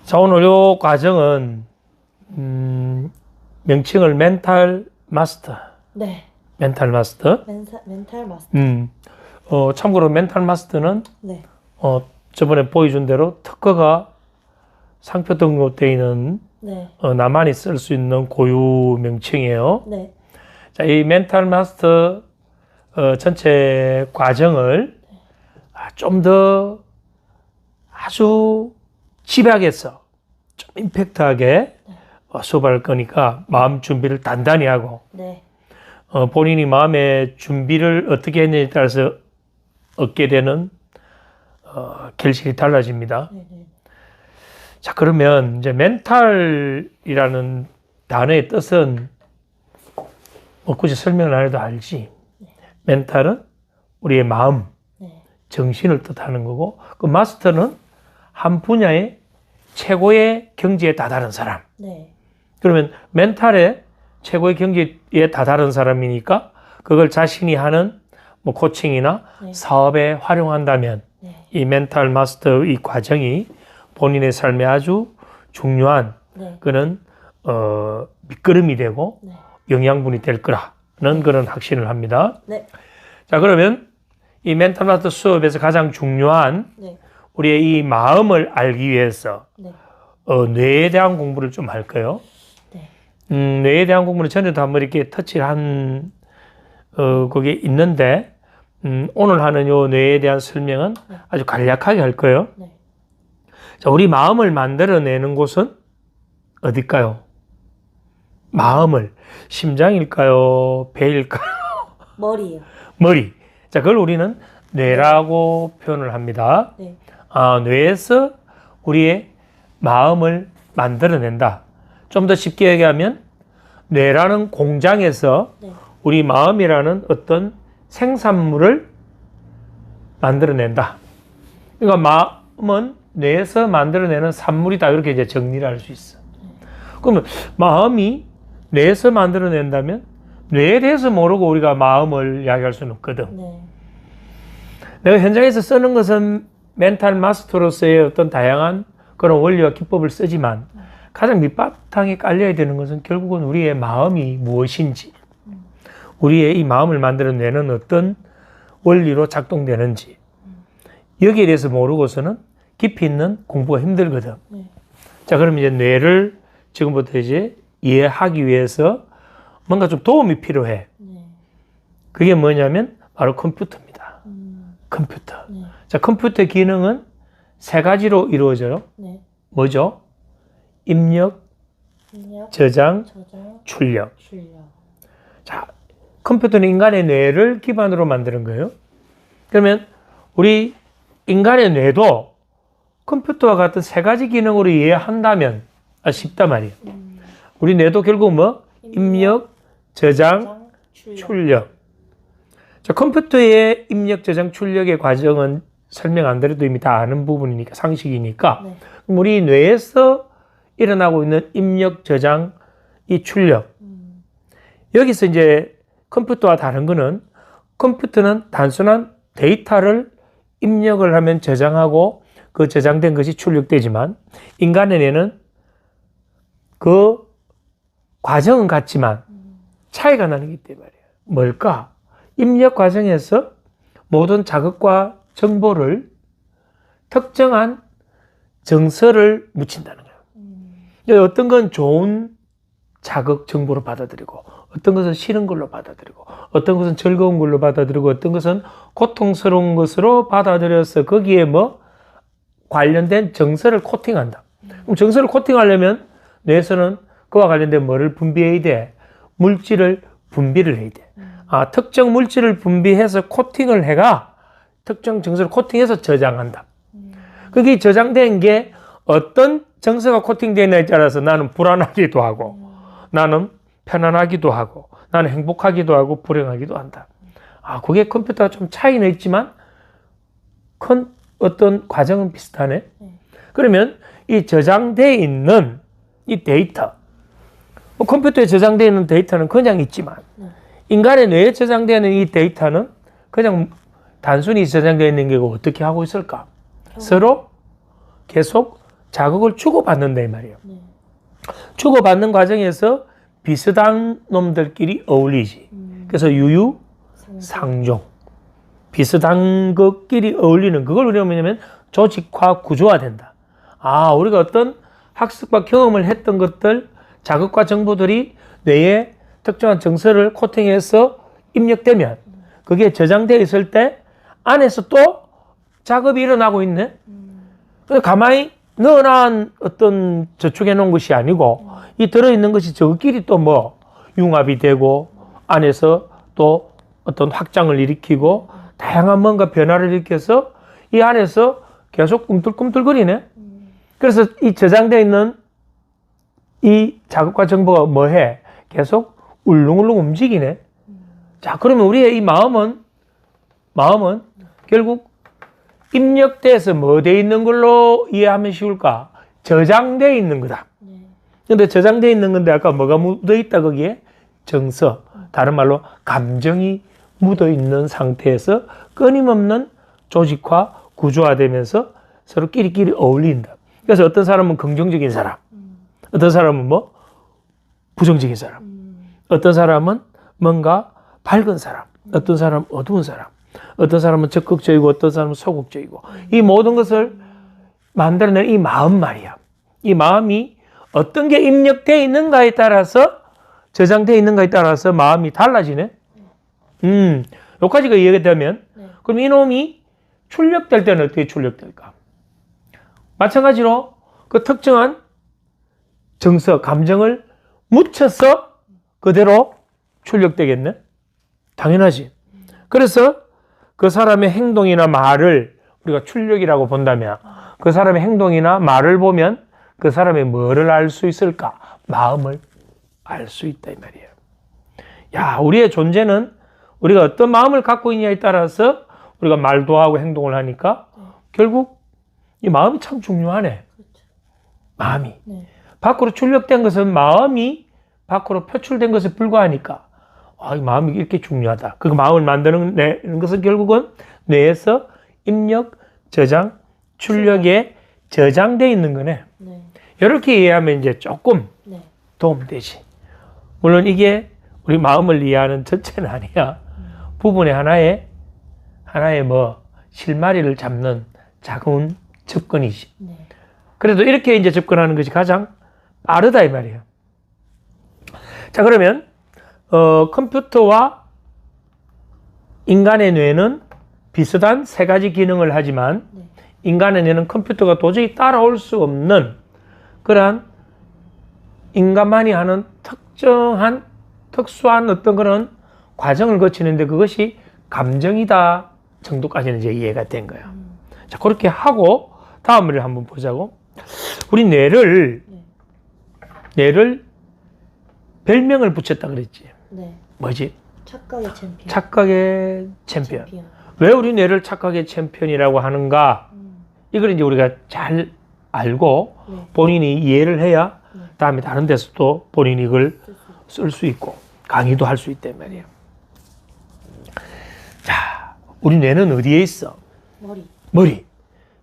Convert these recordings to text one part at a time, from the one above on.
자, 오늘 요 과정은 명칭을 멘탈 마스터. 네. 멘탈 마스터. 멘탈 마스터. 참고로 멘탈 마스터는 네. 저번에 보여준 대로 특허가 상표 등록되어 있는 네. 나만이 쓸 수 있는 고유 명칭이에요. 네. 자, 이 멘탈 마스터 전체 과정을 좀 더 아주 집약해서 좀 임팩트하게 수업할 거니까 마음 준비를 단단히 하고 네. 본인이 마음의 준비를 어떻게 했느냐에 따라서 얻게 되는 결실이 달라집니다. 네. 네. 자, 그러면 이제 멘탈이라는 단어의 뜻은 굳이 설명을 안 해도 알지. 멘탈은 우리의 마음, 네. 정신을 뜻하는 거고, 그 마스터는 한 분야의 최고의 경지에 다다른 사람. 네. 그러면 멘탈의 최고의 경지에 다다른 사람이니까 그걸 자신이 하는 뭐 코칭이나 네. 사업에 활용한다면 네. 이 멘탈 마스터 이 과정이 본인의 삶에 아주 중요한 네. 그런 밑거름이 되고 네. 영양분이 될 거라는 그런 확신을 합니다. 네. 자, 그러면 이 멘탈 마스터 수업에서 가장 중요한 네. 우리의 이 마음을 알기 위해서 네. 뇌에 대한 공부를 좀 할 거예요. 네. 뇌에 대한 공부는 전에도 한번 이렇게 터치를 한 그게 있는데 오늘 하는 요 뇌에 대한 설명은 아주 간략하게 할 거예요. 네. 자, 우리 마음을 만들어내는 곳은 어딜까요? 마음을 심장일까요? 배일까요? 머리요. 머리. 자, 그걸 우리는 뇌라고 표현을 합니다. 네. 뇌에서 우리의 마음을 만들어낸다. 좀 더 쉽게 얘기하면 뇌라는 공장에서 네. 우리 마음이라는 어떤 생산물을 만들어낸다. 그러니까 마음은 뇌에서 만들어내는 산물이다. 이렇게 이제 정리를 할 수 있어. 그러면 마음이 뇌에서 만들어낸다면 뇌에 대해서 모르고 우리가 마음을 이야기할 수는 없거든. 네. 내가 현장에서 쓰는 것은 멘탈 마스터로서의 어떤 다양한 그런 원리와 기법을 쓰지만 가장 밑바탕에 깔려야 되는 것은 결국은 우리의 마음이 무엇인지, 우리의 이 마음을 만들어내는 어떤 원리로 작동되는지, 여기에 대해서 모르고서는 깊이 있는 공부가 힘들거든. 네. 자, 그럼 이제 뇌를 지금부터 이제 이해하기 위해서 뭔가 좀 도움이 필요해. 네. 그게 뭐냐면 바로 컴퓨터입니다. 컴퓨터. 네. 자, 컴퓨터의 기능은 세 가지로 이루어져요. 네. 뭐죠? 입력, 입력, 저장, 저장, 출력. 출력. 자, 컴퓨터는 인간의 뇌를 기반으로 만드는 거예요. 그러면 우리 인간의 뇌도 컴퓨터와 같은 세 가지 기능으로 이해한다면 쉽단 말이에요. 우리 뇌도 결국 뭐? 입력, 저장, 출력. 자, 컴퓨터의 입력, 저장, 출력의 과정은 설명 안 드려도 이미 다 아는 부분이니까, 상식이니까. 네. 그럼 우리 뇌에서 일어나고 있는 입력, 저장, 이 출력. 여기서 이제 컴퓨터와 다른 거는 컴퓨터는 단순한 데이터를 입력을 하면 저장하고 그 저장된 것이 출력되지만 인간의 뇌는 그 과정은 같지만 차이가 나는 게 있단 말이에요. 뭘까? 입력 과정에서 모든 자극과 정보를 특정한 정서를 묻힌다는 거예요. 어떤 건 좋은 자극 정보로 받아들이고 어떤 것은 싫은 걸로 받아들이고 어떤 것은 즐거운 걸로 받아들이고 어떤 것은 고통스러운 것으로 받아들여서 거기에 뭐 관련된 정서를 코팅한다. 그럼 정서를 코팅하려면 뇌에서는 그와 관련된 뭐를 분비해야 돼? 물질을 분비를 해야 돼. 특정 물질을 분비해서 코팅을 해가 특정 정서를 코팅해서 저장한다. 그게 저장된 게 어떤 정서가 코팅되느냐에 따라서 나는 불안하기도 하고 나는 편안하기도 하고 나는 행복하기도 하고 불행하기도 한다. 그게 컴퓨터가 좀 차이는 있지만 큰 어떤 과정은 비슷하네. 그러면 이 저장되어 있는 이 데이터, 컴퓨터에 저장되어 있는 데이터는 그냥 있지만 인간의 뇌에 저장되어 있는 이 데이터는 그냥 단순히 저장되어 있는 게 어떻게 하고 있을까? 서로 계속 자극을 주고받는다 이 말이에요. 네. 주고받는 과정에서 비슷한 놈들끼리 어울리지. 그래서 유유상종. 비슷한 것끼리 어울리는 그걸 우리가 뭐냐면 조직화 구조화된다. 아, 우리가 어떤 학습과 경험을 했던 것들, 자극과 정보들이 뇌에 특정한 정서를 코팅해서 입력되면 그게 저장되어 있을 때 안에서 또 작업이 일어나고 있네. 가만히 넣어놓은 어떤 저축해 놓은 것이 아니고 이 들어있는 것이 저끼리 또 뭐 융합이 되고 안에서 또 어떤 확장을 일으키고 다양한 뭔가 변화를 일으켜서 이 안에서 계속 꿈틀꿈틀거리네. 그래서 이 저장되어 있는 이 자극과 정보가 뭐해? 계속 울릉울릉 움직이네. 자, 그러면 우리의 이 마음은 결국 입력돼서 뭐 돼 있는 걸로 이해하면 쉬울까? 저장돼 있는 거다. 근데 저장돼 있는 건데 아까 뭐가 묻어 있다 거기에? 정서. 다른 말로 감정이 묻어 있는 상태에서 끊임없는 조직화, 구조화되면서 서로 끼리끼리 어울린다. 그래서 어떤 사람은 긍정적인 사람, 어떤 사람은 뭐 부정적인 사람, 어떤 사람은 뭔가 밝은 사람, 어떤 사람은 어두운 사람, 어떤 사람은 적극적이고 어떤 사람은 소극적이고 이 모든 것을 만들어낸 이 마음 말이야. 이 마음이 어떤 게 입력되어 있는가에 따라서 저장되어 있는가에 따라서 마음이 달라지네. 여기까지가 이해가 되면 그럼 이놈이 출력될 때는 어떻게 출력될까? 마찬가지로 그 특정한 정서, 감정을 묻혀서 그대로 출력되겠네? 당연하지. 그래서 그 사람의 행동이나 말을 우리가 출력이라고 본다면 그 사람의 행동이나 말을 보면 그 사람의 뭐를 알 수 있을까? 마음을 알 수 있다 이 말이에요. 야, 우리의 존재는 우리가 어떤 마음을 갖고 있냐에 따라서 우리가 말도 하고 행동을 하니까 결국 이 마음이 참 중요하네. 마음이. 밖으로 출력된 것은 마음이 밖으로 표출된 것에 불과하니까 이 마음이 이렇게 중요하다. 그 마음을 만드는 것은 결국은 뇌에서 입력, 저장, 출력에 저장되어 있는 거네. 이렇게 이해하면 이제 조금 도움되지. 물론 이게 우리 마음을 이해하는 전체는 아니야. 부분의 하나의 뭐 실마리를 잡는 작은 접근이지. 그래도 이렇게 이제 접근하는 것이 가장 빠르다 이 말이에요. 자, 그러면 컴퓨터와 인간의 뇌는 비슷한 세 가지 기능을 하지만 인간의 뇌는 컴퓨터가 도저히 따라올 수 없는 그러한 인간만이 하는 특수한 어떤 그런 과정을 거치는데 그것이 감정이다 정도까지는 이제 이해가 된 거야. 자, 그렇게 하고 다음을 한번 보자고. 우리 뇌를 별명을 붙였다 그랬지. 뭐지? 착각의 챔피언. 착각의 챔피언. 왜 우리 뇌를 착각의 챔피언이라고 하는가? 이걸 이제 우리가 잘 알고 본인이 이해를 해야 다음에 다른 데서도 본인이 이걸 쓸 수 있고 강의도 할 수 있단 말이에요. 자, 우리 뇌는 어디에 있어? 머리.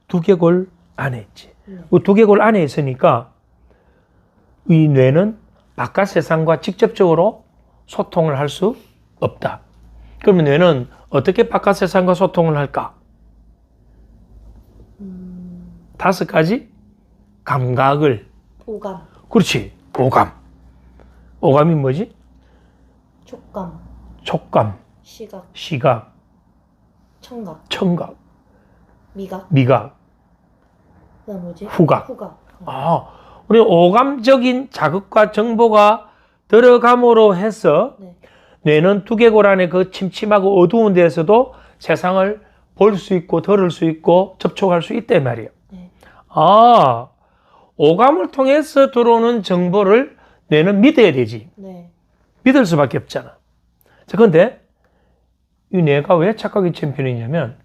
두개골 안에 있지. 그 두개골 안에 있으니까 이 뇌는 바깥 세상과 직접적으로 소통을 할 수 없다. 그러면 뇌는 어떻게 바깥 세상과 소통을 할까? 5가지 감각을. 오감. 그렇지. 오감. 오감이 뭐지? 촉감. 시각. 청각. 미각. 그다음 뭐지? 후각. 우리 오감적인 자극과 정보가 들어감으로 해서 뇌는 두개골 안에 그 침침하고 어두운 데에서도 세상을 볼 수 있고 들을 수 있고 접촉할 수 있단 말이에요. 오감을 통해서 들어오는 정보를 뇌는 믿어야 되지. 믿을 수밖에 없잖아. 자, 그런데 이 뇌가 왜 착각의 챔피언이냐면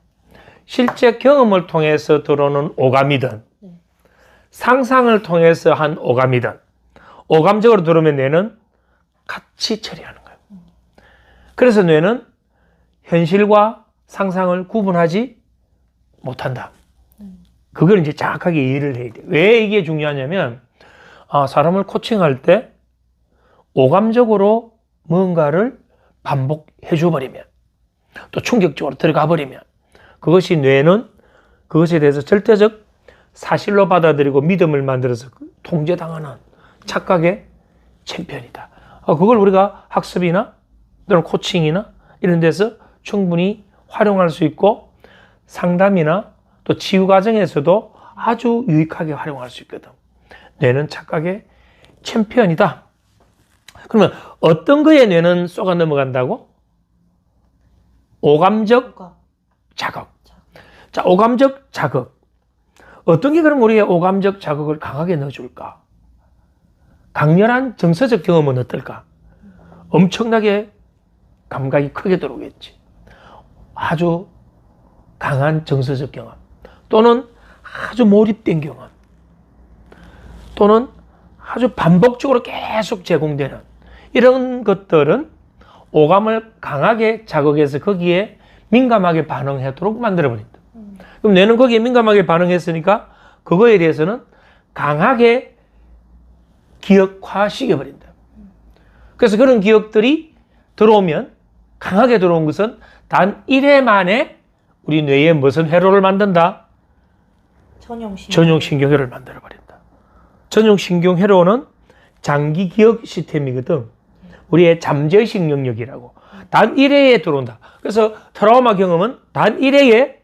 실제 경험을 통해서 들어오는 오감이든 상상을 통해서 한 오감이든 오감적으로 들어오면 뇌는 같이 처리하는 거예요. 그래서 뇌는 현실과 상상을 구분하지 못한다. 그걸 이제 정확하게 이해를 해야 돼. 왜 이게 중요하냐면, 사람을 코칭할 때 오감적으로 뭔가를 반복해 줘버리면, 또 충격적으로 들어가 버리면, 그것이 뇌는 그것에 대해서 절대적 사실로 받아들이고 믿음을 만들어서 통제당하는 착각의 챔피언이다. 그걸 우리가 학습이나 또는 코칭이나 이런 데서 충분히 활용할 수 있고, 상담이나 또 치유 과정에서도 아주 유익하게 활용할 수 있거든. 뇌는 착각의 챔피언이다. 그러면 어떤 거에 뇌는 쏘가 넘어간다고? 오감적 오감. 자극. 자, 오감적 자극. 어떤 게 그럼 우리의 오감적 자극을 강하게 넣어줄까? 강렬한 정서적 경험은 어떨까? 엄청나게 감각이 크게 들어오겠지. 아주 강한 정서적 경험. 또는 아주 몰입된 경험. 또는 아주 반복적으로 계속 제공되는 이런 것들은 오감을 강하게 자극해서 거기에 민감하게 반응하도록 만들어버린다. 그럼 뇌는 거기에 민감하게 반응했으니까 그거에 대해서는 강하게 기억화시켜버린다. 그래서 그런 기억들이 들어오면, 강하게 들어온 것은 단 1회 만에 우리 뇌에 무슨 회로를 만든다? 전용신경회로를 만들어버린다. 전용신경회로는 장기 기억 시스템이거든. 우리의 잠재의식 영역이라고. 단 1회에 들어온다. 그래서 트라우마 경험은 단 1회에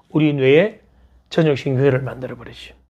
우리 뇌에 전용신경회로를 만들어버리죠.